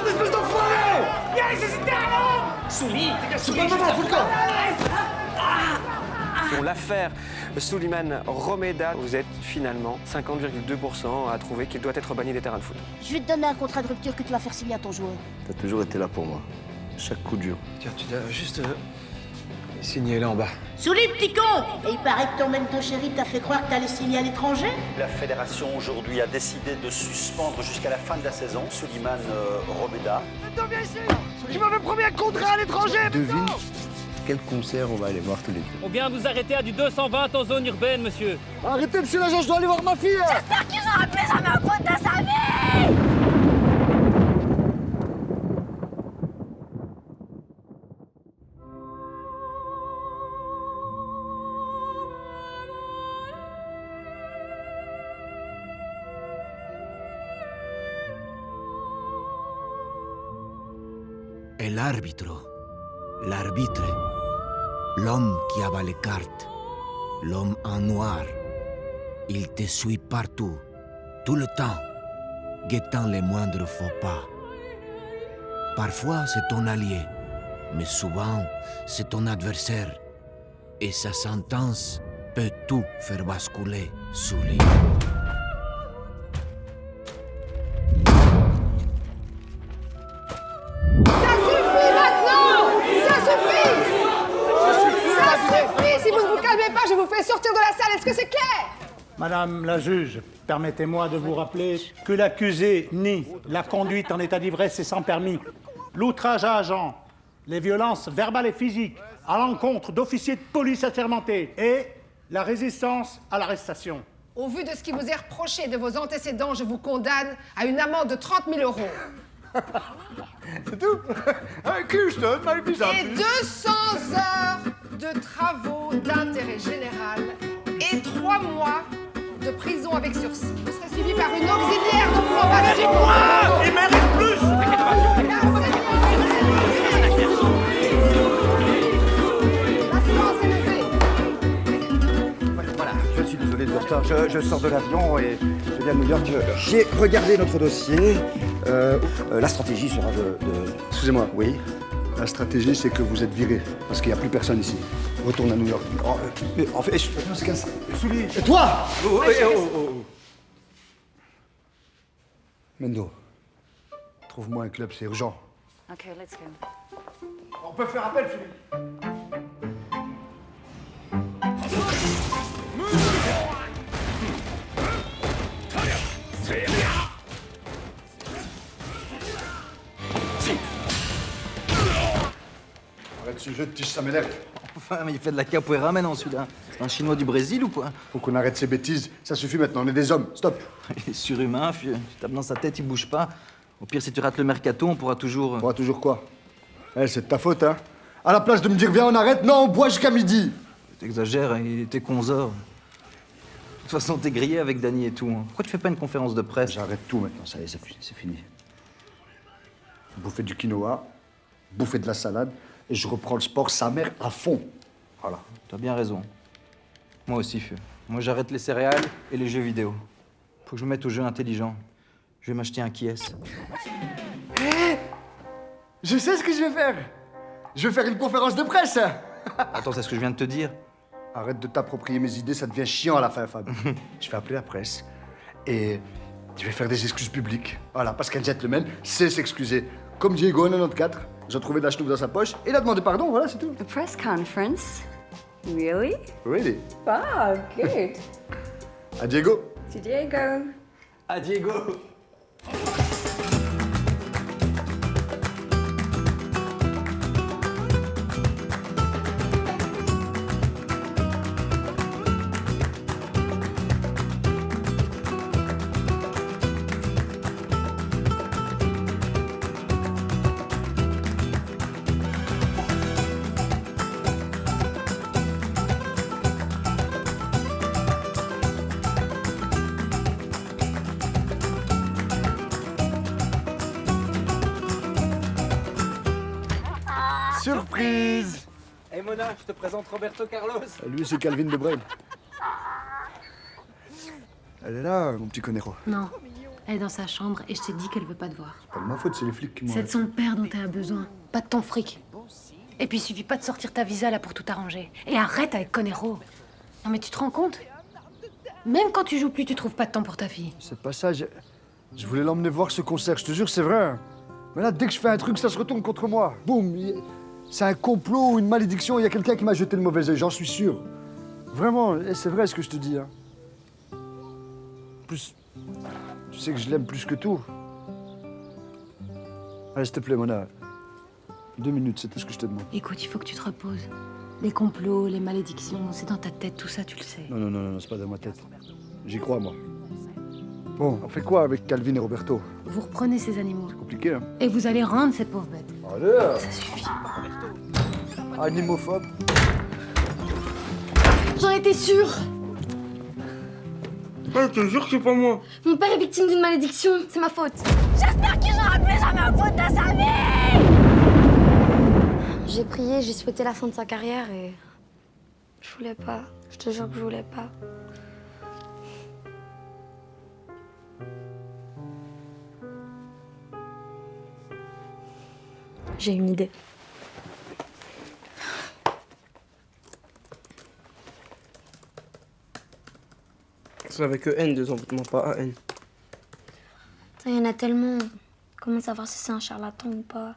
espèce d'enfoiré! Souli, C'est pas le moment, fous le camp! Pour l'affaire Souleymane Romeda, vous êtes finalement 50,2% à trouver qu'il doit être banni des terrains de foot. Je vais te donner un contrat de rupture que tu vas faire signer à ton joueur. T'as toujours été là pour moi. Chaque coup dur. Tiens, tu dois juste signer là en bas. Souli, petit con! Et il paraît que ton mentor chéri t'a fait croire que t'allais signer à l'étranger? La fédération aujourd'hui a décidé de suspendre jusqu'à la fin de la saison Souleymane Romeda. Viens ici! Tu m'avais promis un contrat à l'étranger! Devine quel concert on va aller voir tous les deux. On vient vous arrêter à du 220 en zone urbaine, monsieur. Arrêtez, monsieur l'agent, je dois aller voir ma fille! J'espère qu'ils ont appelé jamais un pote de sa vie! El árbitro, l'arbitre, l'homme qui abat les cartes, l'homme en noir. Il te suit partout, tout le temps, guettant les moindres faux pas. Parfois, c'est ton allié, mais souvent, c'est ton adversaire. Et sa sentence peut tout faire basculer sous lui. Si vous ne vous calmez pas, je vous fais sortir de la salle. Est-ce que c'est clair? Madame la juge, permettez-moi de vous rappeler que l'accusé nie la conduite en état d'ivresse et sans permis, l'outrage à agent, les violences verbales et physiques à l'encontre d'officiers de police assermentés et la résistance à l'arrestation. Au vu de ce qui vous est reproché de vos antécédents, je vous condamne à une amende de 30 000 €. C'est tout? Houston, my visa. Et 200 heures de travaux d'intérêt général et 3 mois de prison avec sursis. Vous serez suivi par une auxiliaire de probation. Il mérite plus! La séance est levée. Voilà, je suis désolé de retard. Je sors de l'avion et je viens de New York. J'ai regardé notre dossier. La stratégie sera de... Excusez-moi, oui. La stratégie, c'est que vous êtes viré, parce qu'il n'y a plus personne ici. Retourne à New York. En fait, Souli. Et toi? Mendo, trouve-moi un club, c'est urgent. Okay, let's go. On peut faire appel, Philippe. Arrête ce jeu de tige, ça m'énerve. Enfin, mais il fait de la capoeira maintenant, celui-là. C'est un Chinois du Brésil ou quoi? Faut qu'on arrête ces bêtises. Ça suffit maintenant, on est des hommes. Stop. Il est surhumain, vieux. Tu tapes dans sa tête, il bouge pas. Au pire, si tu rates le mercato, on pourra toujours... On pourra toujours quoi? Eh, c'est de ta faute, hein. À la place de me dire viens, on arrête, non, on boit jusqu'à midi. T'exagères, hein, il était conzor. De toute façon, t'es grillé avec Dany et tout. Hein. Pourquoi tu fais pas une conférence de presse? J'arrête tout maintenant, ça y est, c'est fini. Bouffer du quinoa, bouffer de la salade, et je reprends le sport, sa mère, à fond. Voilà. T'as bien raison. Moi aussi, vieux. Moi, j'arrête les céréales et les jeux vidéo. Faut que je me mette aux jeux intelligents. Je vais m'acheter un Kies. Je sais ce que je vais faire. Je vais faire une conférence de presse. Attends, c'est ce que je viens de te dire. Arrête de t'approprier mes idées, ça devient chiant à la fin, Fab. Je vais appeler la presse et je vais faire des excuses publiques. Voilà, parce qu'un gentleman sait s'excuser. Comme Diego en 94, j'ai trouvé de la chenouf dans sa poche et il a demandé pardon, voilà, c'est tout. A press conference? Really? Really? Wow, good. À Diego. To Diego. À Diego. Surprise! Hey Mona, je te présente Roberto Carlos. Lui, c'est Calvin De Bruyne. Elle est là, mon petit conero. Non. Elle est dans sa chambre et je t'ai dit qu'elle veut pas te voir. C'est pas de ma faute, c'est les flics qui m'ont... C'est de son père dont t'as besoin, pas de ton fric. Et puis il suffit pas de sortir ta visa là pour tout arranger. Et arrête avec Conero. Non mais tu te rends compte? Même quand tu joues plus, tu trouves pas de temps pour ta fille. C'est pas ça, je voulais l'emmener voir ce concert, je te jure, c'est vrai. Hein. Mais là, dès que je fais un truc, ça se retourne contre moi. Boum, c'est un complot ou une malédiction, il y a quelqu'un qui m'a jeté le mauvais œil, j'en suis sûr. Vraiment, et c'est vrai ce que je te dis. Hein. En plus, tu sais que je l'aime plus que tout. Allez, s'il te plaît, Mona. 2 minutes, c'est tout ce que je te demande. Écoute, il faut que tu te reposes. Les complots, les malédictions, c'est dans ta tête, tout ça, tu le sais. Non, c'est pas dans ma tête. J'y crois, moi. Bon, on fait quoi avec Calvin et Roberto? Vous reprenez ces animaux. Compliqué, hein? Et vous allez rendre cette pauvre bête. Allez! Ça suffit. Animophobe. J'en étais sûre. Je te jure que c'est pas moi. Mon père est victime d'une malédiction, c'est ma faute. J'espère qu'il n'aura plus jamais un faute de sa vie. J'ai prié, j'ai souhaité la fin de sa carrière et... Je voulais pas. Je te jure que je voulais pas. J'ai une idée. C'est avec N, des envoûtements, pas AN. Il y en a tellement. Comment savoir si c'est un charlatan ou pas?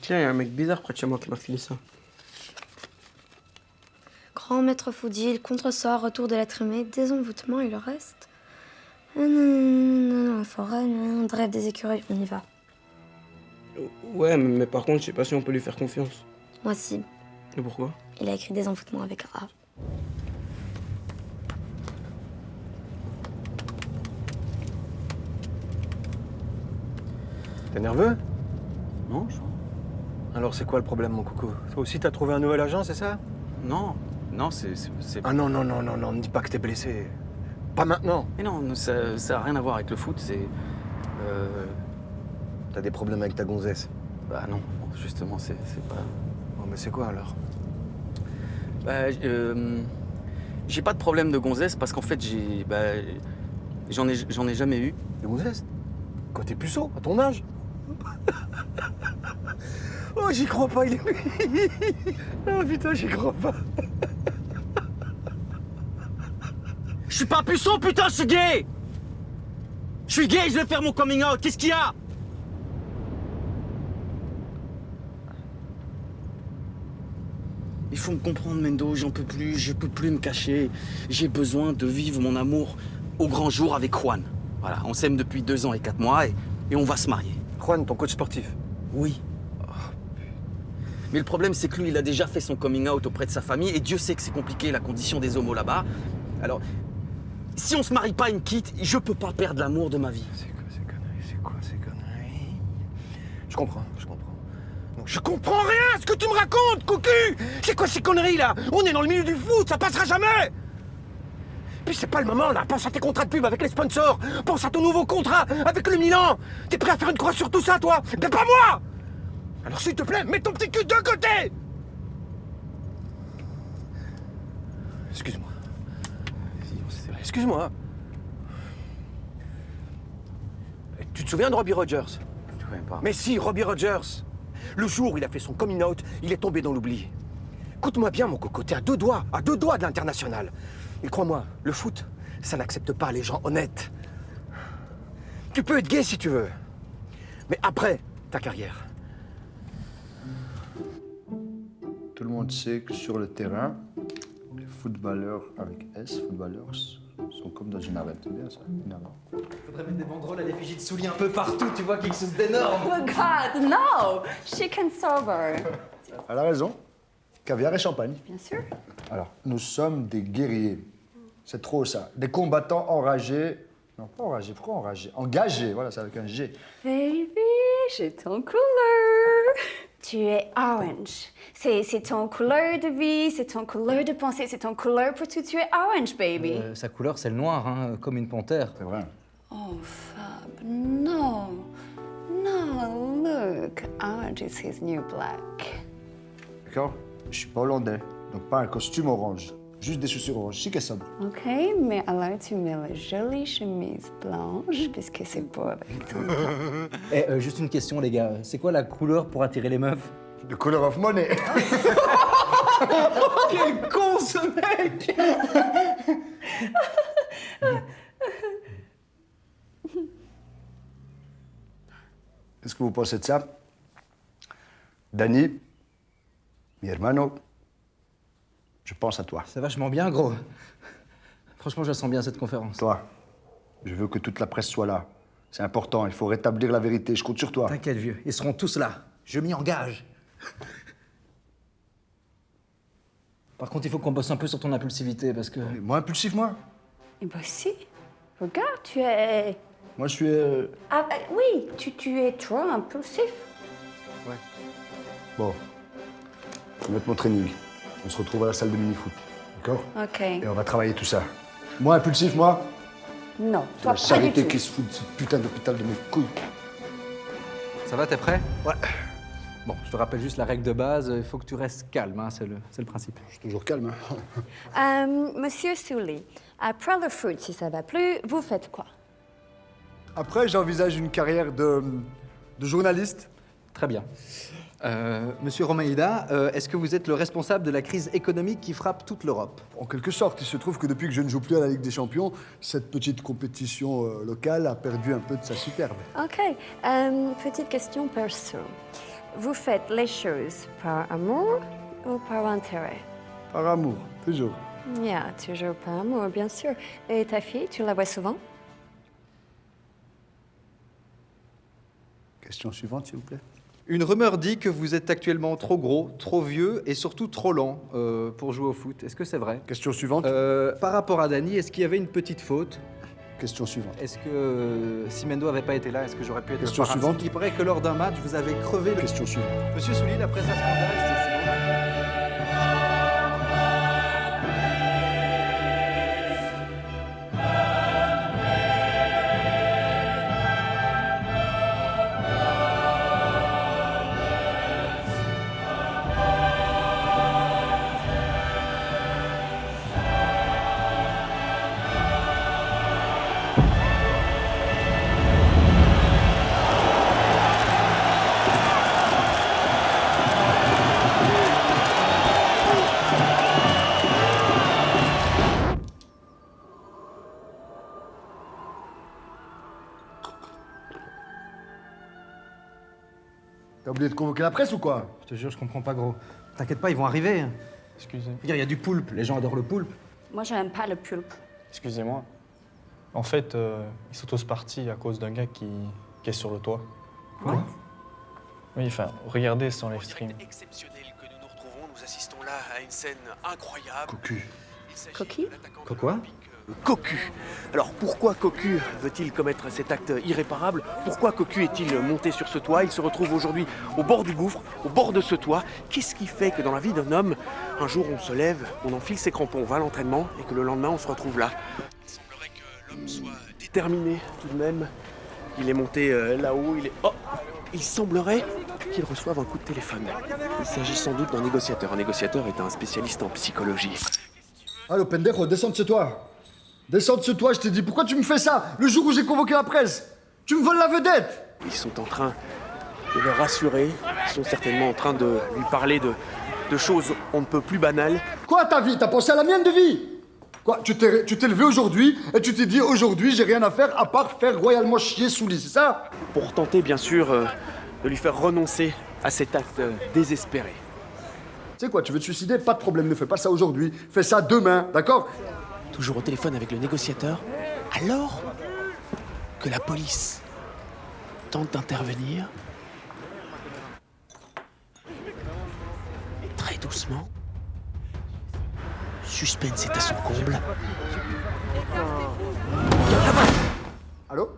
Tiens, il y a un mec bizarre près de chez moi qui m'a filé ça. Grand maître Foudil, contresort, retour de l'être aimé, désenvoûtement et le reste. Non, forêt, rêve des écureuils, on y va. Ouais, mais par contre, je sais pas si on peut lui faire confiance. Moi si. Et pourquoi? Il a écrit désenvoûtement avec A. T'es nerveux? Non, je... Alors c'est quoi le problème, mon coco? Toi aussi t'as trouvé un nouvel agent, c'est ça? Non, c'est... Ah non, ne me dis pas que t'es blessé. Pas maintenant. Mais non, ça a rien à voir avec le foot, c'est... T'as des problèmes avec ta gonzesse? Bah non, justement, c'est pas... Bon, mais c'est quoi alors? Bah, j'ai pas de problème de gonzesse parce qu'en fait, j'en ai jamais eu. De gonzesse? Quand t'es puceau, à ton âge? Oh, j'y crois pas, il est... Oh putain, j'y crois pas. Je suis pas puceau, putain, je suis gay! Je suis gay, je vais faire mon coming out, qu'est-ce qu'il y a? Il faut me comprendre, Mendo, j'en peux plus, je peux plus me cacher. J'ai besoin de vivre mon amour au grand jour avec Juan. Voilà, on s'aime depuis 2 ans et 4 mois et on va se marier. Juan, ton coach sportif? Oui. Mais le problème, c'est que lui, il a déjà fait son coming out auprès de sa famille et Dieu sait que c'est compliqué, la condition des homos là-bas. Alors, si on se marie pas, il me quitte, je peux pas perdre l'amour de ma vie. C'est quoi ces conneries? C'est quoi ces conneries? Je comprends. Je comprends rien à ce que tu me racontes, cocu! C'est quoi ces conneries là? On est dans le milieu du foot, ça passera jamais! Puis c'est pas le moment là, pense à tes contrats de pub avec les sponsors, pense à ton nouveau contrat avec le Milan! T'es prêt à faire une croix sur tout ça, toi? Mais pas moi! Alors s'il te plaît, mets ton petit cul de côté! Excuse-moi. Excuse-moi. Tu te souviens de Robbie Rogers? Je ne connais pas. Mais si, Robbie Rogers. Le jour où il a fait son coming out, il est tombé dans l'oubli. Écoute-moi bien, mon coco, t'es à 2 doigts de l'international. Et crois-moi, le foot, ça n'accepte pas les gens honnêtes. Tu peux être gay si tu veux. Mais après ta carrière. Tout le monde sait que sur le terrain, les footballeurs avec S, footballeurs, sont comme dans une arène. C'est bien ça, une arène. Faudrait mettre des banderoles à l'effigie de Soulier un peu partout, tu vois, quelque chose d'énorme. Oh God, no! Chicken sober. Elle a raison. Caviar et champagne. Bien sûr. Alors, nous sommes des guerriers. C'est trop ça. Des combattants enragés. Non, pas enragés. Pourquoi enragés? Engagés, voilà, c'est avec un G. Baby, j'ai ton couleur. Tu es orange. C'est ton couleur de vie, c'est ton couleur de pensée, c'est ton couleur pour tout. Tu es orange, baby. Sa couleur, c'est le noir, hein, comme une panthère. C'est vrai. Oh, Fab, no. No, look. Orange is his new black. D'accord? Je suis pas hollandais, donc pas un costume orange. Juste des chaussures chic et sobres. Ok, mais alors tu mets la jolie chemise blanche, puisque c'est beau avec ton teint. Juste une question, les gars. C'est quoi la couleur pour attirer les meufs? The color of money. Quel con, ce mec! Qu'est-ce que vous pensez de ça? Danny, mi hermano, je pense à toi. C'est vachement bien, gros. Franchement, je la sens bien, cette conférence. Toi, je veux que toute la presse soit là. C'est important, il faut rétablir la vérité. Je compte sur toi. T'inquiète, vieux. Ils seront tous là. Je m'y engage. Par contre, il faut qu'on bosse un peu sur ton impulsivité, parce que... Moi, impulsif, moi? Eh ben si. Regarde, tu es... Moi, je suis... Ah, oui, tu es trop impulsif. Ouais. Bon. Je vais mettre mon training. On se retrouve à la salle de mini-foot. D'accord? Ok. Et on va travailler tout ça. Moi, impulsif, moi? Non, toi La pas du charité tout. qui se fout de ce putain d'hôpital de mes couilles. Ça va, t'es prêt? Ouais. Bon, je te rappelle juste la règle de base. Il faut que tu restes calme, hein, c'est le principe. Je suis toujours calme. Hein. Monsieur Sully, après le foot, si ça va plus, vous faites quoi? Après, j'envisage une carrière de journaliste. Très bien. Monsieur Romaïda, est-ce que vous êtes le responsable de la crise économique qui frappe toute l'Europe? En quelque sorte, il se trouve que depuis que je ne joue plus à la Ligue des Champions, cette petite compétition locale a perdu un peu de sa superbe. Ok. Petite question perso. Vous faites les choses par amour ou par intérêt? Par amour, toujours. Yeah, toujours par amour, bien sûr. Et ta fille, tu la vois souvent? Question suivante, s'il vous plaît. Une rumeur dit que vous êtes actuellement trop gros, trop vieux et surtout trop lent pour jouer au foot. Est-ce que c'est vrai? Question suivante. Par rapport à Dany, est-ce qu'il y avait une petite faute? Question suivante. Est-ce que si Mendo avait pas été là, est-ce que j'aurais pu être Question le parrain? suivante. Il paraît que lors d'un match, vous avez crevé le... Question suivante. Monsieur Souli, la presse à scandale, question suivante. T'as oublié de convoquer la presse ou quoi? Je te jure, je comprends pas, gros. T'inquiète pas, ils vont arriver. Excusez. Regarde, il y a du poulpe. Les gens adorent le poulpe. Moi, j'aime pas le pulpe. Excusez-moi. En fait, ils sont tous partis à cause d'un gars qui est sur le toit. Quoi? Oui, enfin, regardez son live stream. Exceptionnel que nous nous retrouvons, nous assistons là à une scène incroyable. Cocu. Cocu? Quoi? Cocu. Alors pourquoi Cocu veut-il commettre cet acte irréparable? Pourquoi Cocu est-il monté sur ce toit? Il se retrouve aujourd'hui au bord du gouffre, au bord de ce toit. Qu'est-ce qui fait que dans la vie d'un homme, un jour on se lève, on enfile ses crampons, on va à l'entraînement et que le lendemain on se retrouve là? Il semblerait que l'homme soit déterminé tout de même. Il est monté là-haut, il semblerait qu'il reçoive un coup de téléphone. Il s'agit sans doute d'un négociateur. Un négociateur est un spécialiste en psychologie. Allô, pendejo, descends de ce toit. Descends de ce toit, je t'ai dit. Pourquoi tu me fais ça? Le jour où j'ai convoqué la presse, tu me voles la vedette. Ils sont en train de le rassurer. Ils sont certainement en train de lui parler de choses on ne peut plus banales. Quoi, ta vie? T'as pensé à la mienne de vie? Quoi, tu t'es levé aujourd'hui et tu t'es dit aujourd'hui j'ai rien à faire à part faire royalement chier Souli, c'est ça? Pour tenter bien sûr de lui faire renoncer à cet acte désespéré. Tu sais quoi, tu veux te suicider? Pas de problème, ne fais pas ça aujourd'hui. Fais ça demain, d'accord? Toujours au téléphone avec le négociateur, alors que la police tente d'intervenir. Très doucement. Suspense est à son comble. Allô?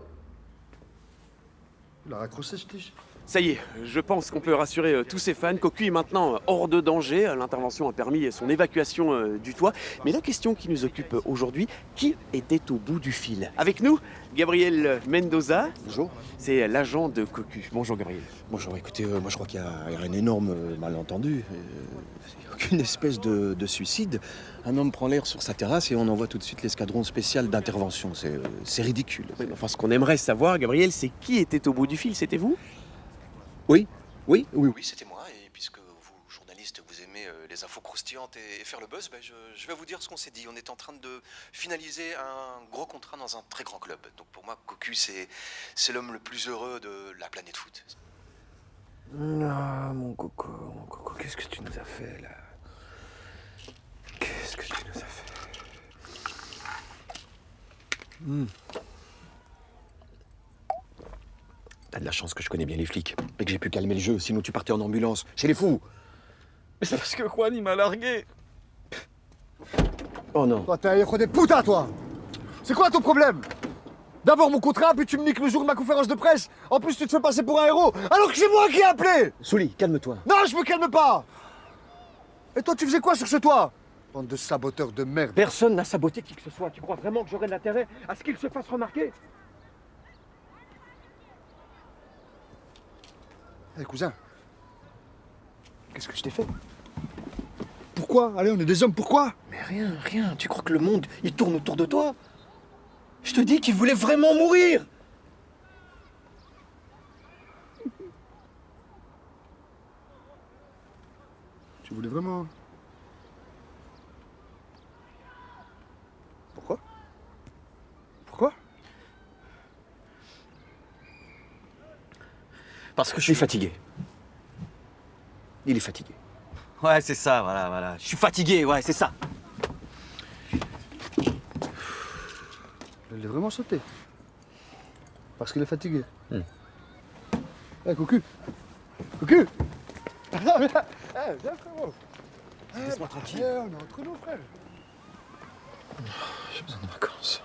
Il a raccroché, je dis. Ça y est, je pense qu'on peut rassurer tous ses fans. Cocu est maintenant hors de danger. L'intervention a permis son évacuation du toit. Mais la question qui nous occupe aujourd'hui, qui était au bout du fil? Avec nous, Gabriel Mendoza. Bonjour. C'est l'agent de Cocu. Bonjour Gabriel. Bonjour, écoutez, moi je crois qu'il y a un énorme malentendu. Aucune espèce de suicide. Un homme prend l'air sur sa terrasse et on envoie tout de suite l'escadron spécial d'intervention. C'est ridicule. Oui, mais enfin, ce qu'on aimerait savoir, Gabriel, c'est qui était au bout du fil? C'était vous? Oui, c'était moi. Et puisque vous, journalistes, vous aimez les infos croustillantes et faire le buzz, ben je vais vous dire ce qu'on s'est dit. On est en train de finaliser un gros contrat dans un très grand club. Donc pour moi, Cocu, c'est l'homme le plus heureux de la planète foot. Ah, mon coco, qu'est-ce que tu nous as fait, là? Qu'est-ce que tu nous as fait? T'as de la chance que je connais bien les flics et que j'ai pu calmer le jeu, sinon tu partais en ambulance, chez les fous. Mais c'est parce que Juan, il m'a largué. Oh non. Toi, t'es un héros des putains, toi! C'est quoi ton problème? D'abord mon contrat, puis tu me niques le jour de ma conférence de presse. En plus, tu te fais passer pour un héros, alors que c'est moi qui ai appelé! Souli, calme-toi. Non, je me calme pas! Et toi, tu faisais quoi sur ce toit? Bande de saboteurs de merde. Personne n'a saboté qui que ce soit. Tu crois vraiment que j'aurais de l'intérêt à ce qu'il se fasse remarquer? Hé, cousin. Qu'est-ce que je t'ai fait? Pourquoi? Allez, on est des hommes, pourquoi? Mais rien. Tu crois que le monde, il tourne autour de toi? Je te dis qu'il voulait vraiment mourir. Tu voulais vraiment... Pourquoi? Pourquoi? Parce que je suis fatigué. Il est fatigué. Ouais, c'est ça, voilà. Je suis fatigué, ouais, c'est ça. Il est vraiment sauté. Parce qu'il est fatigué. Eh, Cocu! Cocu! Viens, frérot! Laisse-moi tranquille. On est entre nous, frère. J'ai besoin de vacances.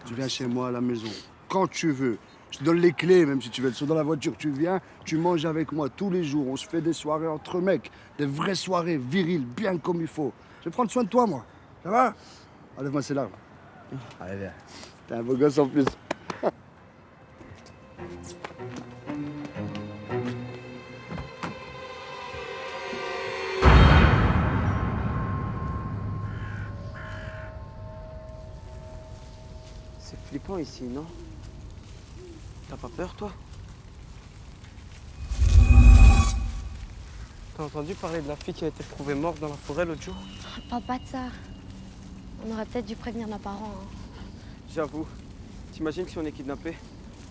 Tu viens chez moi à la maison, quand tu veux. Je te donne les clés, même si tu veux. Elles sont dans la voiture. Tu viens, tu manges avec moi tous les jours. On se fait des soirées entre mecs. Des vraies soirées viriles, bien comme il faut. Je vais prendre soin de toi, moi. Ça va? Enlève-moi ces larmes. Allez, viens. T'es un beau gosse en plus. C'est flippant ici, non? T'as pas peur, toi? T'as entendu parler de la fille qui a été trouvée morte dans la forêt l'autre jour? Parle pas de ça. On aurait peut-être dû prévenir nos parents. Hein. J'avoue. T'imagines si on est kidnappé?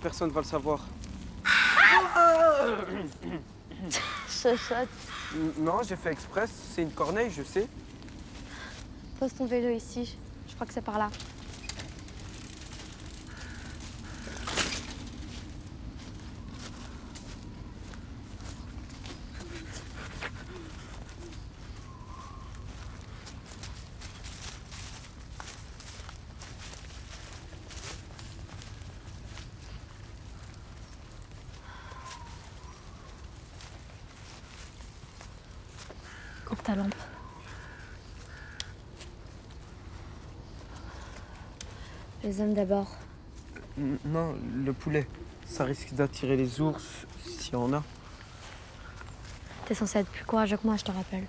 Personne va le savoir. Chuchote. Non, j'ai fait express. C'est une corneille, je sais. Pose ton vélo ici. Je crois que c'est par là. Coupe ta lampe. Les hommes d'abord. Non, le poulet. Ça risque d'attirer les ours, s'il y en a. T'es censé être plus courageux que moi, je te rappelle.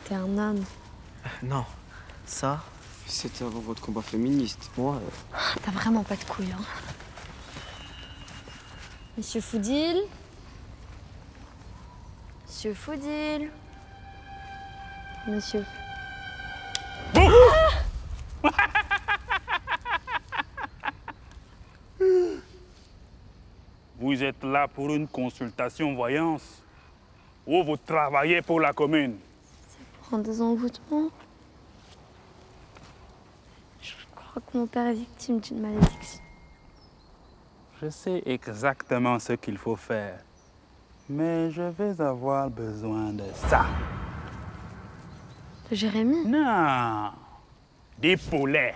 T'es un homme. Non, ça, c'était avant votre combat féministe. Moi, T'as vraiment pas de couilles, hein. Monsieur Foudil. Monsieur Foudil. Monsieur. Vous êtes là pour une consultation voyance ou vous travaillez pour la commune? Pour un désenvoûtement. Je crois que mon père est victime d'une malédiction. Je sais exactement ce qu'il faut faire, mais je vais avoir besoin de ça. De Jérémy? Non, des poulets.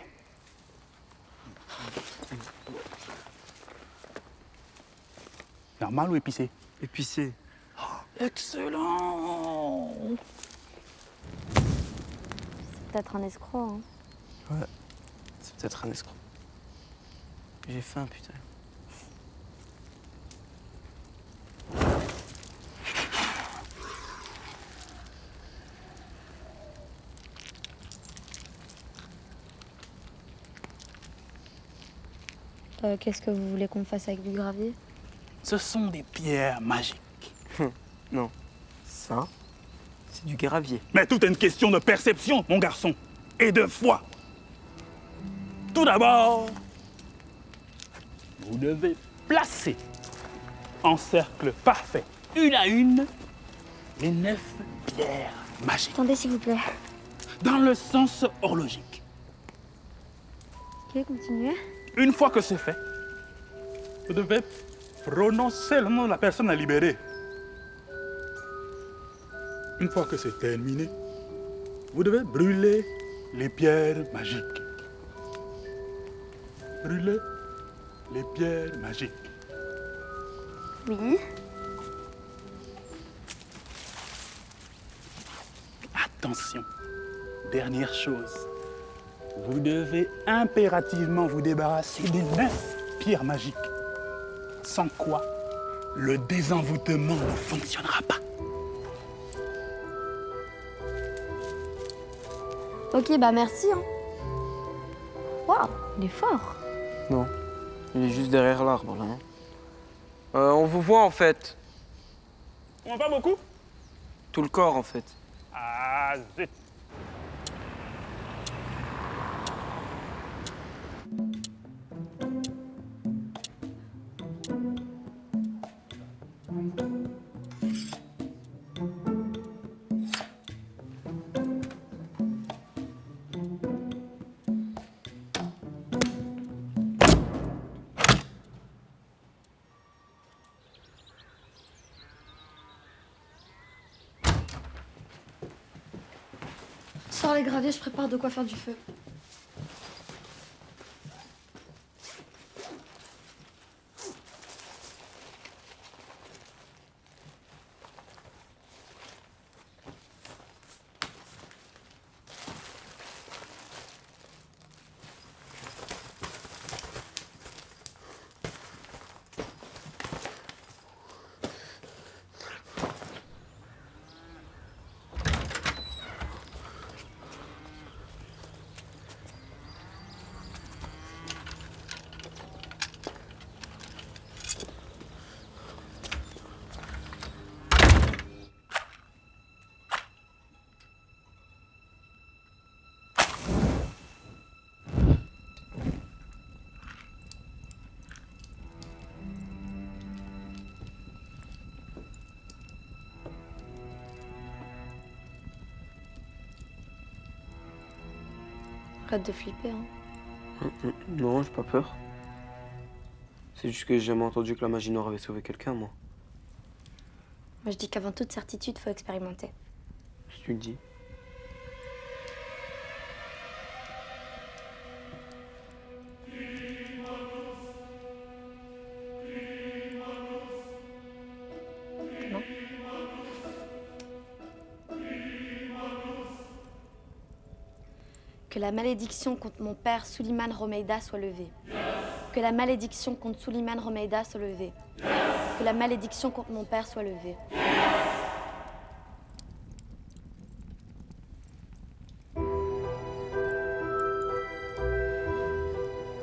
Normal ou épicé? Épicé. Excellent. C'est peut-être un escroc, hein. Ouais, c'est peut-être un escroc. J'ai faim, putain. Qu'est-ce que vous voulez qu'on fasse avec du gravier? Ce sont des pierres magiques. Non, ça, c'est du gravier. Mais tout est une question de perception, mon garçon, et de foi. Tout d'abord, vous devez placer en cercle parfait, une à une, les 9 pierres magiques. Attendez, s'il vous plaît. Dans le sens horlogique. Ok, continuez. Une fois que c'est fait, vous devez prononcer le nom de la personne à libérer. Une fois que c'est terminé, vous devez brûler les pierres magiques. Brûler les pierres magiques. Oui. Attention, dernière chose. Vous devez impérativement vous débarrasser des 9 pierres magiques. Sans quoi, le désenvoûtement ne fonctionnera pas. Ok, bah merci, hein. Waouh, il est fort. Non, il est juste derrière l'arbre, là. Hein. On vous voit, en fait. On va beaucoup? Tout le corps, en fait. Ah, zut. Sors les graviers, je prépare de quoi faire du feu. Arrête de flipper, hein. Non, j'ai pas peur. C'est juste que j'ai jamais entendu que la magie noire avait sauvé quelqu'un, moi. Moi, je dis qu'avant toute certitude, faut expérimenter. Si tu le dis. Non. Que la malédiction contre mon père Suleiman Romeida soit levée. Que la malédiction contre Suleiman Romeida soit levée. Que la malédiction contre mon père soit levée.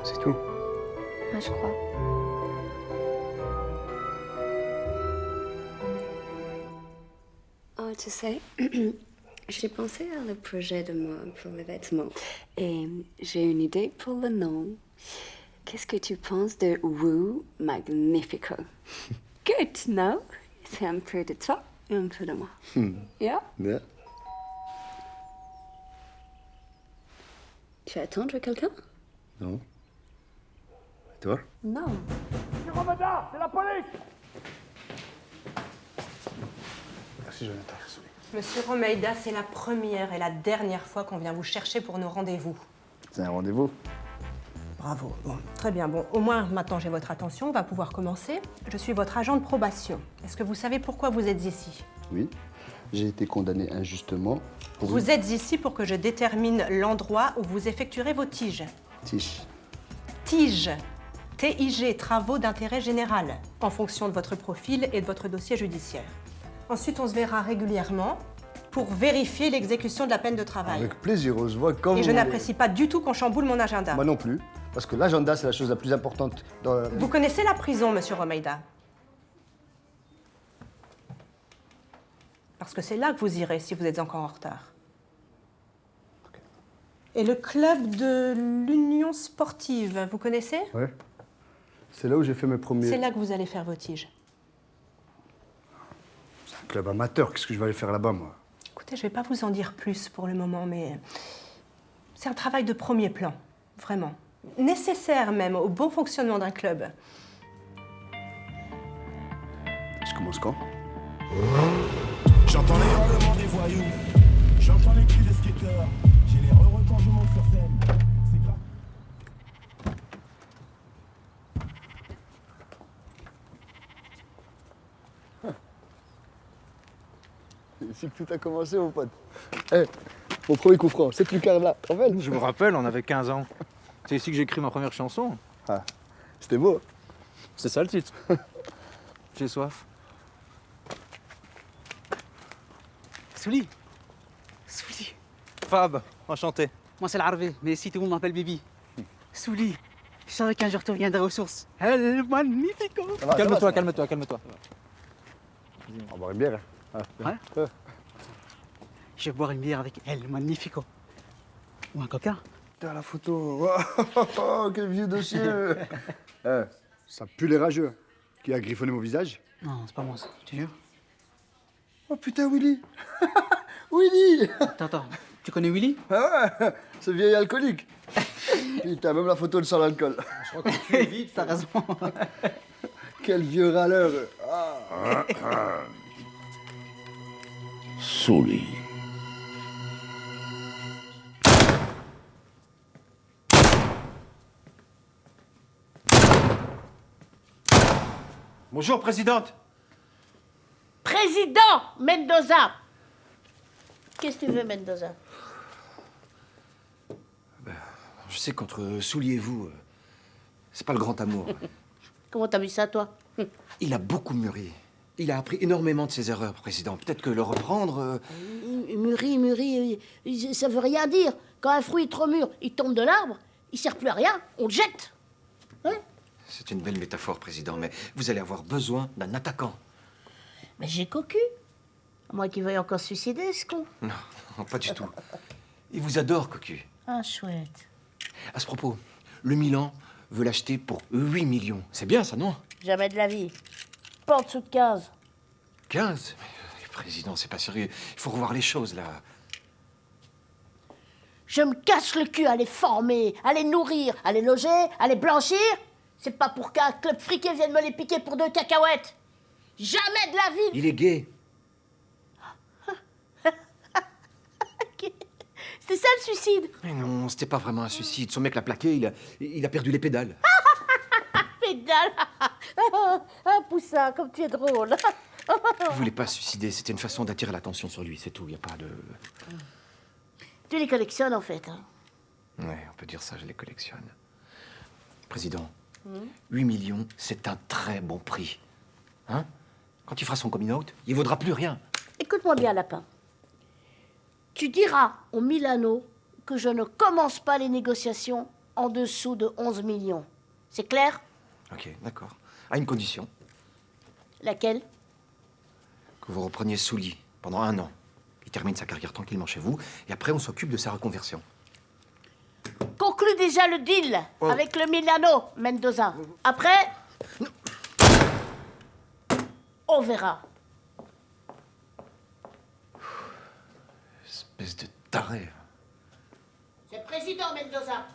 C'est tout. Ouais, je crois. Oh, tu sais, j'ai pensé à le projet de mode pour les vêtements. Et j'ai une idée pour le nom. Qu'est-ce que tu penses de Woo Magnifico? Good, non? C'est un peu de toi et un peu de moi. Yeah? Yeah. Tu vas attendre quelqu'un? Non. Et toi? Non. Monsieur Romeda, c'est la police! Merci, Jonathan. Monsieur Romeida, c'est la première et la dernière fois qu'on vient vous chercher pour nos rendez-vous. C'est un rendez-vous. Bravo. Bon, très bien. Bon, au moins, maintenant, j'ai votre attention. On va pouvoir commencer. Je suis votre agent de probation. Est-ce que vous savez pourquoi vous êtes ici? Oui, j'ai été condamné injustement pour... Vous êtes ici pour que je détermine l'endroit où vous effectuerez vos tiges. Tiche. Tiges. TIG, travaux d'intérêt général, en fonction de votre profil et de votre dossier judiciaire. Ensuite, on se verra régulièrement pour vérifier l'exécution de la peine de travail. Avec plaisir, on se voit comme... Et je vous n'apprécie pas du tout qu'on chamboule mon agenda. Moi non plus, parce que l'agenda, c'est la chose la plus importante dans... Vous connaissez la prison, monsieur Romeida? Parce que c'est là que vous irez si vous êtes encore en retard. Et le club de l'Union sportive, vous connaissez? Ouais. C'est là où j'ai fait mes premiers... C'est là que vous allez faire vos tiges. C'est un club amateur, qu'est-ce que je vais aller faire là-bas, moi? Écoutez, je ne vais pas vous en dire plus pour le moment, mais c'est un travail de premier plan, vraiment. Nécessaire même au bon fonctionnement d'un club. Je commence quand? J'entends les hurlements des voyous, j'entends les cris des skateurs, j'ai les heureux quand je monte sur scène. C'est grave. C'est ici que tout a commencé, mon pote. Mon premier coup franc, cette lucarne-là, tu te rappelles? Je me rappelle, on avait 15 ans. C'est ici que j'ai écrit ma première chanson. Ah, c'était beau. C'est ça le titre. J'ai soif. Souli. Souli. Fab, enchanté. Moi c'est l'Arvé, mais ici tout le monde m'appelle Bibi. Souli. Je savais qu'un jour tu reviendrais aux sources. Elle est magnifique. Calme-toi, calme-toi, calme-toi. On va boire une bière. Ouais. Je vais boire une bière avec elle, magnifico. Ou un coca. T'as la photo. Oh, quel vieux dossier. Ça pue les rageux. Qui a griffonné mon visage? Non, c'est pas moi ça, tu jures? Oh putain, Willy. Willy. Attends, tu connais Willy? Ah ouais, ce vieil alcoolique. Putain, même la photo de sans l'alcool. Je crois que tu es vite, t'as raison. Quel vieux râleur. Souli. Bonjour, présidente. Président Mendoza. Qu'est-ce que tu veux, Mendoza? Je sais qu'entre Souli et vous, c'est pas le grand amour. Comment t'as vu ça, toi? Il a beaucoup mûri. Il a appris énormément de ses erreurs, président. Peut-être que le reprendre... Mûri, ça veut rien dire. Quand un fruit est trop mûr, il tombe de l'arbre, il sert plus à rien, on le jette. Hein? C'est une belle métaphore, président, mais vous allez avoir besoin d'un attaquant. Mais j'ai cocu. À moins qu'il veuille encore se suicider, ce con. Non, pas du tout. Il vous adore, Cocu. Ah, chouette. À ce propos, le Milan veut l'acheter pour 8 millions. C'est bien, ça, non? Jamais de la vie. Pas en dessous de 15. 15? Mais, président, c'est pas sérieux. Il faut revoir les choses, là. Je me casse le cul à les former, à les nourrir, à les loger, à les blanchir. C'est pas pour qu'un club friqué vienne me les piquer pour 2 cacahuètes. Jamais de la vie. Il est gay. C'était ça le suicide. Mais non, c'était pas vraiment un suicide. Son mec l'a plaqué, il a perdu les pédales. Pédale. Ah, Poussin, comme tu es drôle. Il voulait pas se suicider, c'était une façon d'attirer l'attention sur lui, c'est tout. Y a pas de... Tu les collectionnes, en fait. Hein. Ouais, on peut dire ça, je les collectionne. Président, 8 millions, c'est un très bon prix. Hein? Quand il fera son coming out, il vaudra plus rien. Écoute-moi bien, Lapin. Tu diras au Milano que je ne commence pas les négociations en dessous de 11 millions. C'est clair? Ok, d'accord. À une condition. Laquelle? Que vous repreniez Souli pendant 1 an. Il termine sa carrière tranquillement chez vous, et après on s'occupe de sa reconversion. Conclue déjà le deal avec le Milano, Mendoza. Après, on verra. Espèce de taré. C'est le président Mendoza.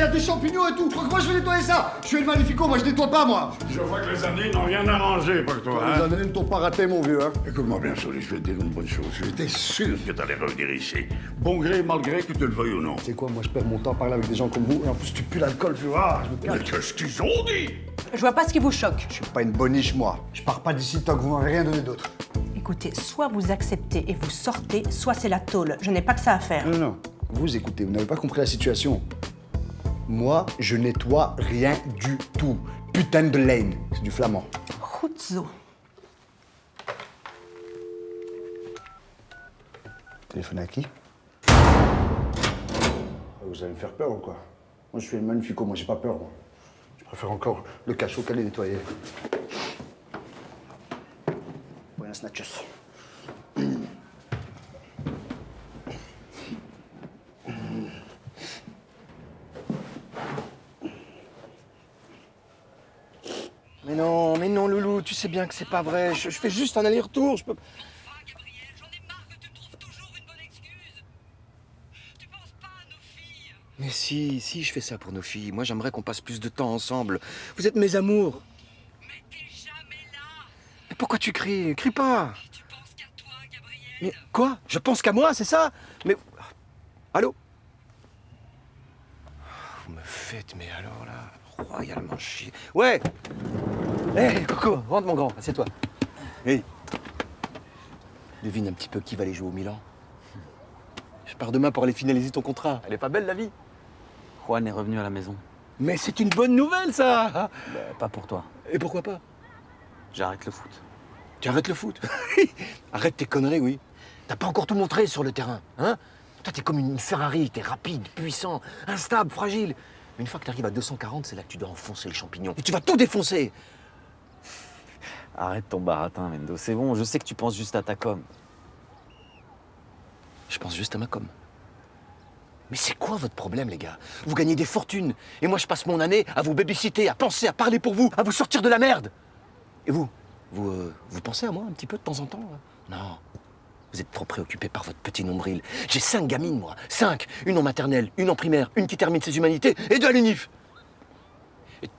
a des champignons et tout. Moi, je vais nettoyer ça. Je suis le magnifico, moi, je nettoie pas, moi. Je vois que les années n'ont rien arrangé pour toi, Les hein. années ne t'ont pas raté, mon vieux, hein. Écoute-moi bien, Sully, je vais te dire une bonne chose. J'étais sûr que t'allais revenir ici. Bon gré, mal gré, que tu le veuilles ou non. C'est quoi, moi, je perds mon temps à parler avec des gens comme vous. Et en plus, tu pues l'alcool, tu vois. Je me Mais cache. qu'est-ce qu'ils ont dit? Je vois pas ce qui vous choque. Je suis pas une boniche, moi. Je pars pas d'ici tant que vous m'avez rien donné d'autre. Écoutez, soit vous acceptez et vous sortez, soit c'est la tôle. Je n'ai pas que ça à faire. Non, non. Vous écoutez, vous n'avez pas compris la situation. Moi, je nettoie rien du tout. Putain de Lane. C'est du flamand. Rouzzo. Téléphone à qui? Vous allez me faire peur ou quoi? Moi, je suis le magnifico, moi, j'ai pas peur, moi. Je préfère encore le cachot qu'aller nettoyer. Buenas noches. Mais non, Loulou, tu sais bien que c'est pas vrai. Je fais juste un aller-retour, je peux... Mais si, je fais ça pour nos filles. Moi, j'aimerais qu'on passe plus de temps ensemble. Vous êtes mes amours. Mais t'es jamais là. Mais pourquoi tu cries? Crie pas. Tu penses qu'à toi, Gabriel. Mais quoi? Je pense qu'à moi, c'est ça? Mais... Allô? Vous me faites, mais alors là, royalement chier. Ouais. Hé, Coco, rentre mon grand, assieds-toi. Hey. Devine un petit peu qui va aller jouer au Milan. Je pars demain pour aller finaliser ton contrat. Elle est pas belle, la vie? Juan est revenu à la maison. Mais c'est une bonne nouvelle, ça! Bah, pas pour toi. Et pourquoi pas? J'arrête le foot. Tu arrêtes le foot? Arrête tes conneries, oui. T'as pas encore tout montré sur le terrain, hein? Toi, t'es comme une Ferrari, t'es rapide, puissant, instable, fragile. Mais une fois que t'arrives à 240, c'est là que tu dois enfoncer le champignon. Et tu vas tout défoncer! Arrête ton baratin, Mendo. C'est bon, je sais que tu penses juste à ta com. Je pense juste à ma com. Mais c'est quoi votre problème, les gars? Vous gagnez des fortunes. Et moi, je passe mon année à vous babysitter, à penser, à parler pour vous, à vous sortir de la merde. Et vous pensez à moi un petit peu de temps en temps, là? Non. Vous êtes trop préoccupés par votre petit nombril. J'ai 5 gamines, moi. 5. Une en maternelle, une en primaire, une qui termine ses humanités et 2 à l'UNIF. Et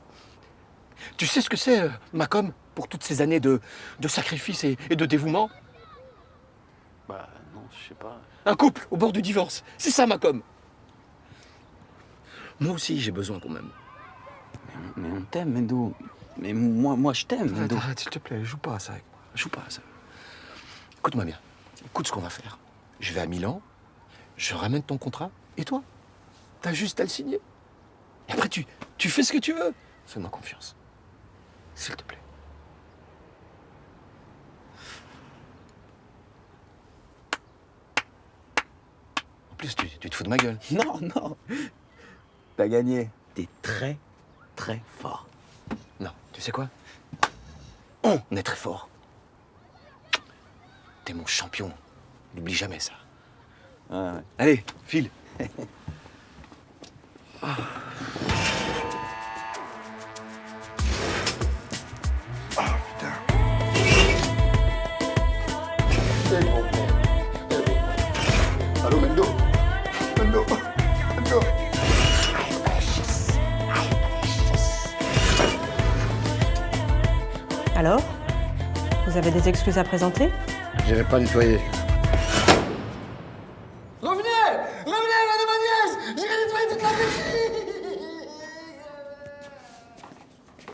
tu sais ce que c'est, ma com, pour toutes ces années de sacrifice et de dévouement? Bah non, je sais pas. Un couple au bord du divorce. C'est ça, ma com. Moi aussi, j'ai besoin quand même. Mais on t'aime, Mendo. Mais moi je t'aime, Mendo. Arrête, s'il te plaît, joue pas à ça avec moi. Joue pas à ça. Écoute-moi bien. Écoute ce qu'on va faire. Je vais à Milan, je ramène ton contrat, et toi, t'as juste à le signer. Et après, tu fais ce que tu veux. Fais-moi confiance. S'il te plaît. En plus, tu te fous de ma gueule. Non, non. T'as gagné. T'es très, très fort. Non, tu sais quoi? On est très fort. T'es mon champion. N'oublie jamais ça. Ah ouais. Allez, file. Ah. Allô, Mendo? Mendo? Mendo? Alors? Vous avez des excuses à présenter? J'irai pas nettoyer. Revenez! Revenez, madame Agnès! J'irai nettoyer toute la vessie!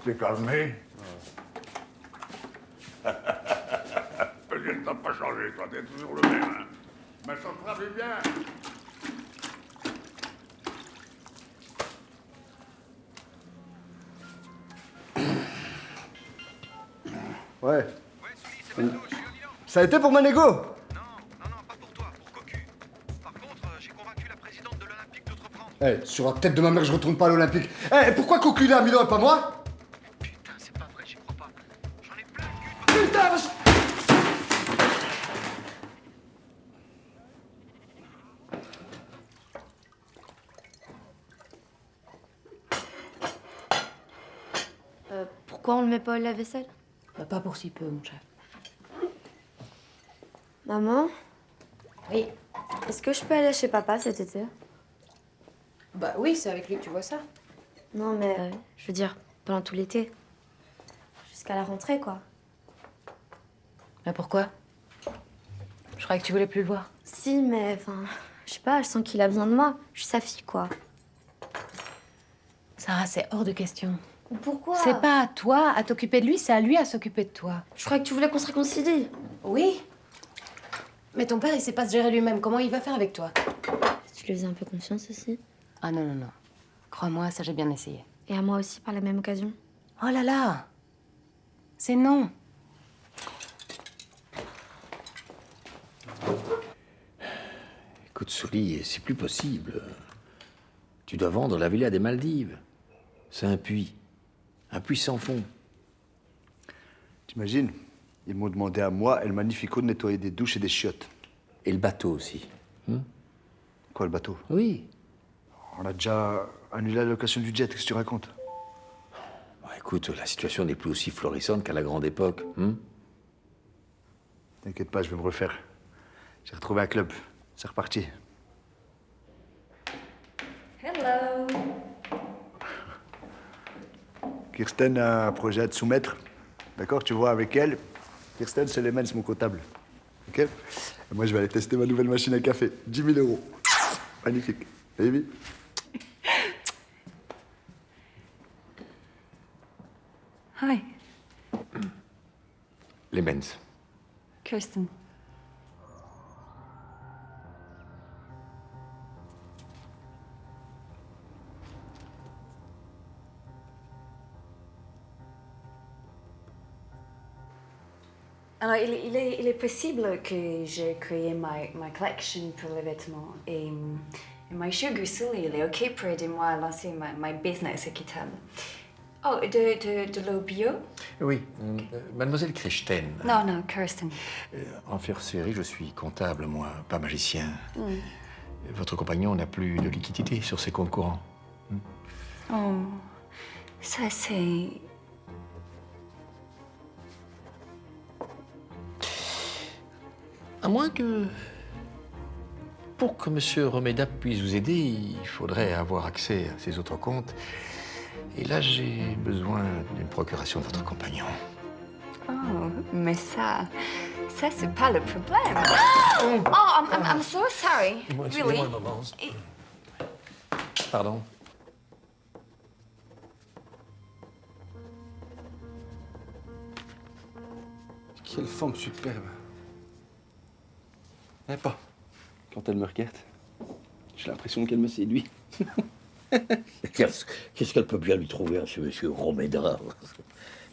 T'es calmé? Peut-être t'as pas changé, toi, t'es toujours le même. Hein. Mais ça te travaille bien. Ouais. Ça a été pour ma négo? Eh, sur la tête de ma mère, je retourne pas à l'Olympique. Eh, pourquoi Cocu est à Milan et pas moi? Putain, c'est pas vrai, j'y crois pas. J'en ai plein le cul. Putain, Pourquoi on le met pas au lave-vaisselle? Bah, pas pour si peu, mon chef. Maman? Oui. Est-ce que je peux aller chez papa cet été? Bah oui, c'est avec lui que tu vois ça. Non, mais je veux dire, pendant tout l'été. Jusqu'à la rentrée, quoi. Bah pourquoi? Je croyais que tu voulais plus le voir. Si, mais enfin, je sais pas, je sens qu'il a besoin de moi. Je suis sa fille, quoi. Sarah, c'est hors de question. Pourquoi? C'est pas à toi à t'occuper de lui, c'est à lui à s'occuper de toi. Je croyais que tu voulais qu'on se réconcilie. Oui. Mais ton père, il sait pas se gérer lui-même. Comment il va faire avec toi? Tu lui faisais un peu confiance aussi. Ah non, non, non. Crois-moi, ça j'ai bien essayé. Et à moi aussi, par la même occasion. Oh là là! C'est non. Écoute, Souli, c'est plus possible. Tu dois vendre la villa des Maldives. C'est un puits sans fond. T'imagines? Ils m'ont demandé à moi et le Magnifico de nettoyer des douches et des chiottes. Et le bateau aussi. Quoi, le bateau? Oui. On a déjà annulé la location du jet, qu'est-ce que tu racontes? Bon, écoute, la situation n'est plus aussi florissante qu'à la grande époque. T'inquiète pas, je vais me refaire. J'ai retrouvé un club. C'est reparti. Hello. Kirsten a un projet à te soumettre. D'accord, tu vois, avec elle. Kirsten, c'est mon comptable. Ok? Et moi, je vais aller tester ma nouvelle machine à café. 10 000 €. Magnifique. Baby. Hi, Les Men's. Kirsten. Alors, il est possible que j'ai créé ma collection pour les vêtements et ma sugar Sully, il est OK pour aider moi à lancer ma business équitable. Oh, de l'eau bio? Oui. Mademoiselle Christen. Non, Kirsten. En faire série, je suis comptable, moi, pas magicien. Mm. Votre compagnon n'a plus de liquidité sur ses comptes courants. Oh, ça c'est... À moins que... Pour que M. Romeda puisse vous aider, il faudrait avoir accès à ses autres comptes. Et là, j'ai besoin d'une procuration de votre compagnon. Oh, mais ça c'est pas le problème. Oh, I'm so sorry. Really? Pardon. Quelle forme superbe. Eh pas. Quand elle me regarde, j'ai l'impression qu'elle me séduit. Qu'est-ce qu'elle peut bien lui trouver à ce monsieur Romeda?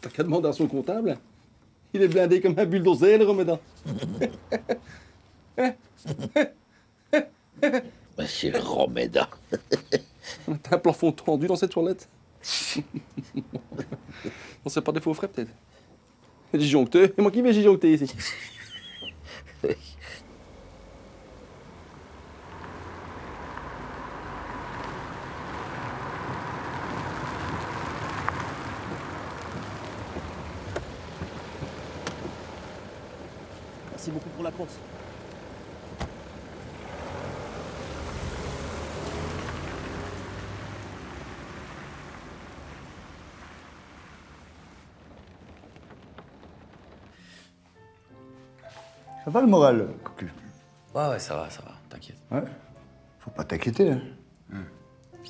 T'as qu'à demander à son comptable. Il est blindé comme un bulldozer, le Romeda. Monsieur Romeda. T'as un plafond tendu dans cette toilette. On sait pas des faux frais, peut-être. Disjoncteur. Et moi qui vais disjoncter ici. Merci beaucoup pour la course. Ça va le moral, Cocu? Ouais, ça va, t'inquiète. Ouais. Faut pas t'inquiéter, hein.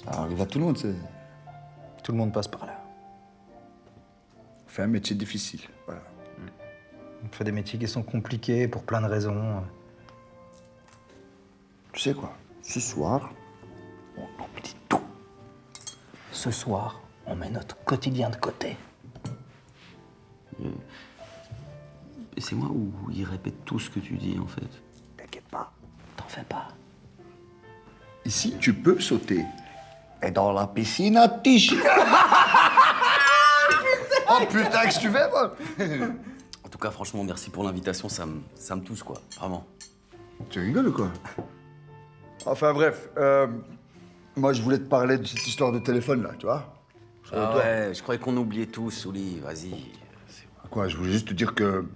Ça arrive à tout le monde, c'est... Tout le monde passe par là. On fait un métier difficile, voilà. On fait des métiers qui sont compliqués pour plein de raisons. Tu sais quoi? Ce soir, on oublie tout. Ce soir, on met notre quotidien de côté. Et c'est moi où il répète tout ce que tu dis, en fait. T'inquiète pas. T'en fais pas. Ici, tu peux sauter. Et dans la piscine à tige. Oh putain, qu'est-ce que tu fais, moi? En tout cas, franchement, merci pour l'invitation, ça me touche, quoi. Vraiment. Tu rigoles ou quoi? Enfin bref, moi je voulais te parler de cette histoire de téléphone là, tu vois? Ah ouais, je croyais qu'on oubliait tout, Souli, vas-y. Quoi, je voulais juste te dire que...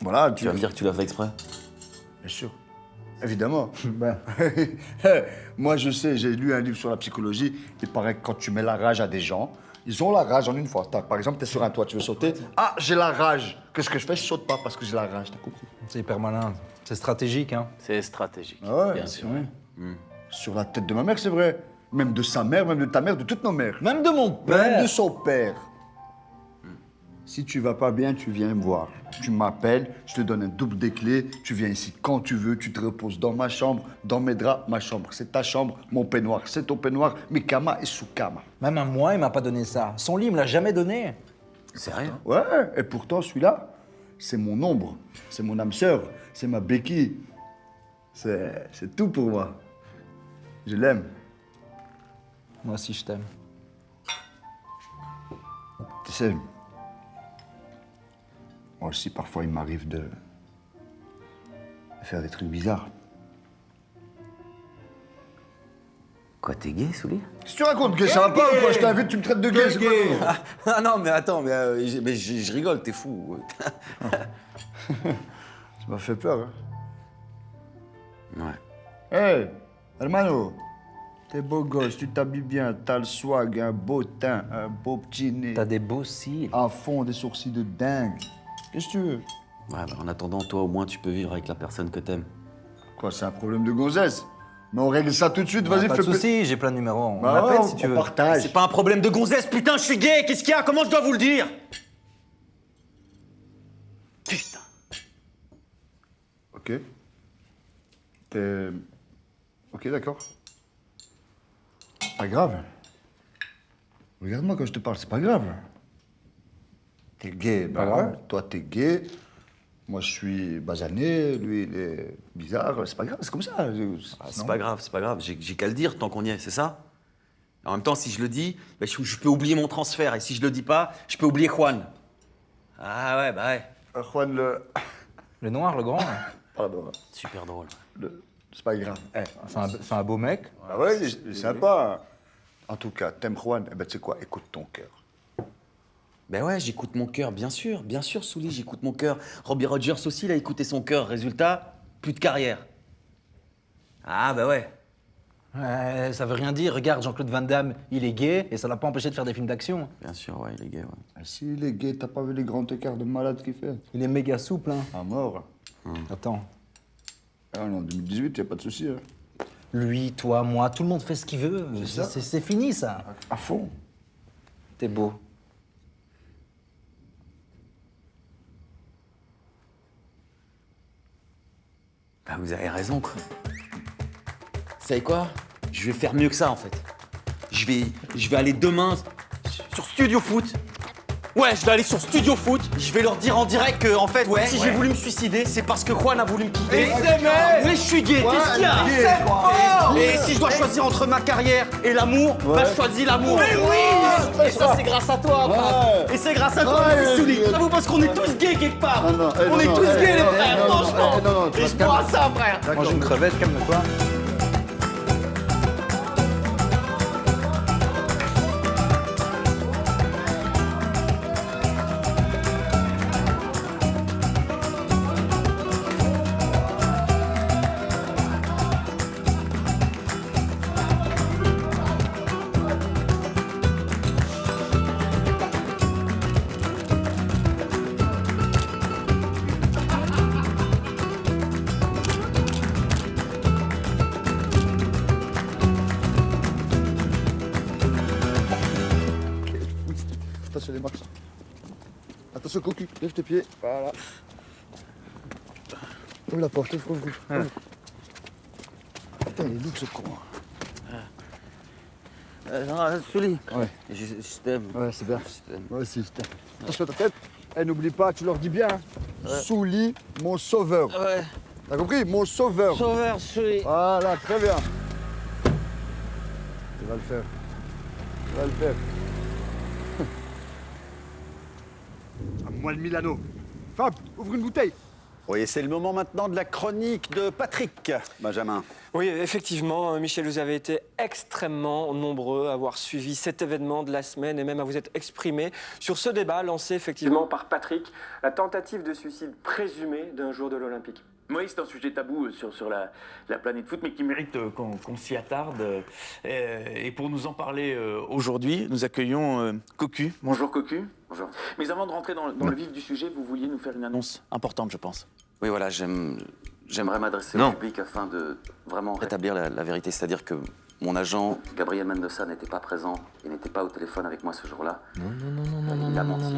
Voilà, Tu vas me dire que tu l'as fait exprès? Bien sûr. Évidemment. Ben, moi, je sais, j'ai lu un livre sur la psychologie. Il paraît que quand tu mets la rage à des gens, ils ont la rage en une fois. Par exemple, tu es sur un toit, tu veux sauter. Ah, j'ai la rage. Qu'est-ce que je fais? Je saute pas parce que j'ai la rage, t'as compris? C'est hyper malin. C'est stratégique, hein. C'est stratégique, Ah ouais, bien sûr. ouais. Sur la tête de ma mère, c'est vrai. Même de sa mère, même de ta mère, de toutes nos mères. Même de mon père. Même de son père. Si tu vas pas bien, tu viens me voir. Tu m'appelles, je te donne un double des clés, tu viens ici quand tu veux, tu te reposes dans ma chambre, dans mes draps, ma chambre, c'est ta chambre, mon peignoir, c'est ton peignoir, mes kamas et sous kama. Même à moi, il m'a pas donné ça. Son lit, il me l'a jamais donné. Sérieux? Ouais, et pourtant celui-là, c'est mon ombre, c'est mon âme sœur, c'est ma béquille. C'est tout pour moi. Je l'aime. Moi aussi, je t'aime. Tu sais, moi aussi, parfois, il m'arrive de faire des trucs bizarres. Quoi, t'es gay, Souli? Si tu racontes gay, ça va pas ou quoi? Je t'invite, tu me traites de gay, c'est quoi? Ah non, mais attends, je rigole, t'es fou. Tu m'as fait peur, hein? Ouais. Hey, hermano, t'es beau gosse, tu t'habilles bien, t'as le swag, un beau teint, un beau petit nez. T'as des beaux cils. À fond, des sourcils de dingue. Qu'est-ce que tu veux? Ouais, bah en attendant, toi, au moins, tu peux vivre avec la personne que t'aimes. Quoi, c'est un problème de gonzesse? Mais on règle ça tout de suite, vas-y, Pas fais de soucis, j'ai plein de numéros. On Bah m'appelle ouais, si tu on veux. partage. C'est pas un problème de gonzesse, putain, je suis gay! Qu'est-ce qu'il y a? Comment je dois vous le dire? Putain. Ok. T'es... Ok, d'accord. Pas grave. Regarde-moi quand je te parle, c'est pas grave. T'es gay, bah ouais. Toi, t'es gay. Moi, je suis basané. Lui, il est bizarre. C'est pas grave, c'est comme ça. C'est pas grave, c'est pas grave. J'ai qu'à le dire tant qu'on y est, c'est ça? En même temps, si je le dis, bah, je peux oublier mon transfert. Et si je le dis pas, je peux oublier Juan. Ah ouais, bah ouais. Juan, le... Le noir, le grand. Pardon. Super drôle. C'est pas grave. Eh, C'est un beau mec. Ah ouais, il est sympa. En tout cas, t'aimes Juan, eh ben tu sais quoi, écoute ton cœur. Ben ouais, j'écoute mon cœur, bien sûr, Souli, j'écoute mon cœur. Robbie Rogers aussi, il a écouté son cœur. Résultat, plus de carrière. Ah bah ouais. Ouais, ça veut rien dire. Regarde, Jean-Claude Van Damme, il est gay et ça l'a pas empêché de faire des films d'action. Bien sûr, ouais, il est gay, ouais. Ah, si, il est gay, t'as pas vu les grands écarts de malade qu'il fait? Il est méga souple, hein. À mort. Attends. Ah non, en 2018, y a pas de souci. Hein. Lui, toi, moi, tout le monde fait ce qu'il veut. C'est ça. C'est fini, ça. À fond. T'es beau. Bah vous avez raison, quoi. Vous savez quoi? Je vais faire mieux que ça, en fait. Je vais aller demain sur Studio Foot. Ouais, je vais aller sur Studio Foot. Je vais leur dire en direct que, en fait, si j'ai voulu me suicider, c'est parce que Juan a voulu me quitter. Oui, je suis gay. Qu'est-ce qu'il y a? Et si je dois choisir entre ma carrière et l'amour, bah je choisis l'amour. Mais oui! Et ça, c'est grâce à toi, frère. Et c'est grâce à toi, monsieur Souli. J'avoue, parce qu'on est tous gays quelque part. On est tous gays, les frères, franchement. Et je bois ça, frère. Mange une crevette, calme-toi. Attention les marches. Attention cocu, lève tes pieds. Voilà. Ouvre la porte, ouvre. Putain, il est lourd ce con. Souli. Ouais. Je t'aime. Ouais, c'est bien. Moi aussi, je t'aime. Attention à ta tête. Eh, n'oublie pas, tu leur dis bien. Hein. Souli, mon sauveur. Ouais. T'as compris? Mon sauveur. Sauveur, Souli. Voilà, très bien. Tu vas le faire. Tu vas le faire. À moi le Milano. Fab, ouvre une bouteille. Oui, c'est le moment maintenant de la chronique de Patrick, Benjamin. Oui, effectivement, Michel, vous avez été extrêmement nombreux à avoir suivi cet événement de la semaine et même à vous être exprimé sur ce débat lancé effectivement par Patrick, la tentative de suicide présumée d'un jour de l'Olympique. Oui, c'est un sujet tabou sur la planète foot, mais qui mérite qu'on s'y attarde. Et pour nous en parler aujourd'hui, nous accueillons Cocu. Bonjour Cocu. Bonjour. Mais avant de rentrer dans le vif du sujet, vous vouliez nous faire une annonce importante, je pense. Oui, voilà, j'aimerais m'adresser au public afin de vraiment rétablir la vérité. C'est-à-dire que mon agent, Gabriel Mendoza, n'était pas présent et n'était pas au téléphone avec moi ce jour-là. Il a menti.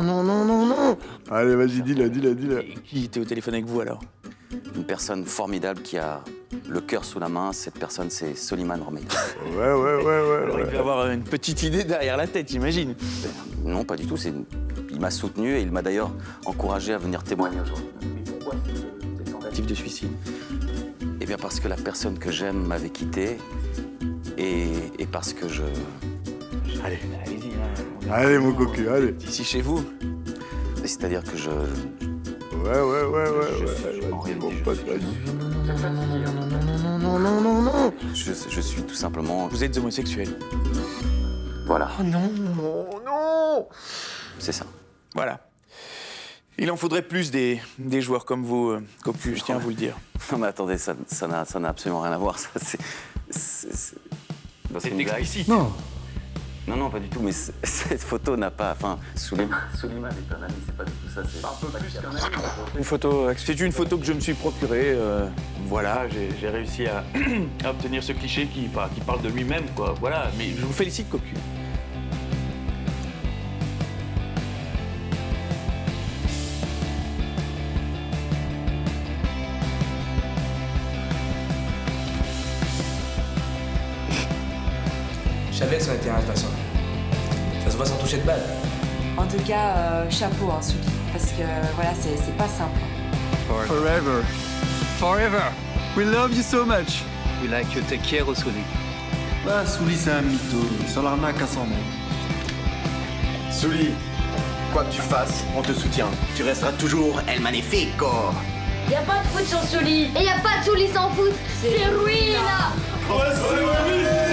Non. Allez, vas-y, dis-le. Qui était au téléphone avec vous alors? Une personne formidable qui a le cœur sous la main. Cette personne, c'est Soliman Romeda. Ouais. Alors, il peut avoir une petite idée derrière la tête, j'imagine. Non, pas du tout. Il m'a soutenu et il m'a d'ailleurs encouragé à venir témoigner aujourd'hui. Mais pourquoi cette tentative de suicide? Eh bien, parce que la personne que j'aime m'avait quitté et parce que je... Allez, allez-y. Hein, allez, mon Cocu, allez. Ici chez vous. C'est-à-dire que je... Ouais. Mon pote, vas-y. Non. Je suis tout simplement... Vous êtes homosexuel. Voilà. Oh non. C'est ça. Voilà. Il en faudrait plus des joueurs comme vous, Cocu, je tiens à vous le dire. Non mais attendez, ça n'a absolument rien à voir. Ça, c'est explicite. Non, pas du tout, mais cette photo n'a pas... Enfin, Souliman est un ami, c'est pas du tout ça. C'est un peu plus qu'un ami. C'est une photo que je me suis procurée. Voilà, j'ai réussi à obtenir ce cliché qui parle de lui-même, quoi. Voilà, mais je vous félicite, Cocu. Je savais que ça aurait été un de toute façon. Ça se voit sans toucher de balle. En tout cas, chapeau, hein, Souli. Parce que voilà, c'est pas simple. Forever. We love you so much. We like you, take care, Souli. Bah, Souli, c'est un mytho. Il s'en arnaque à 100 mètres. Souli, quoi que tu fasses, on te soutient. Tu resteras toujours El Magnifico. Y'a pas de foot sans Souli. Et y'a pas de Souli sans foot. C'est ruine. Ouais, c'est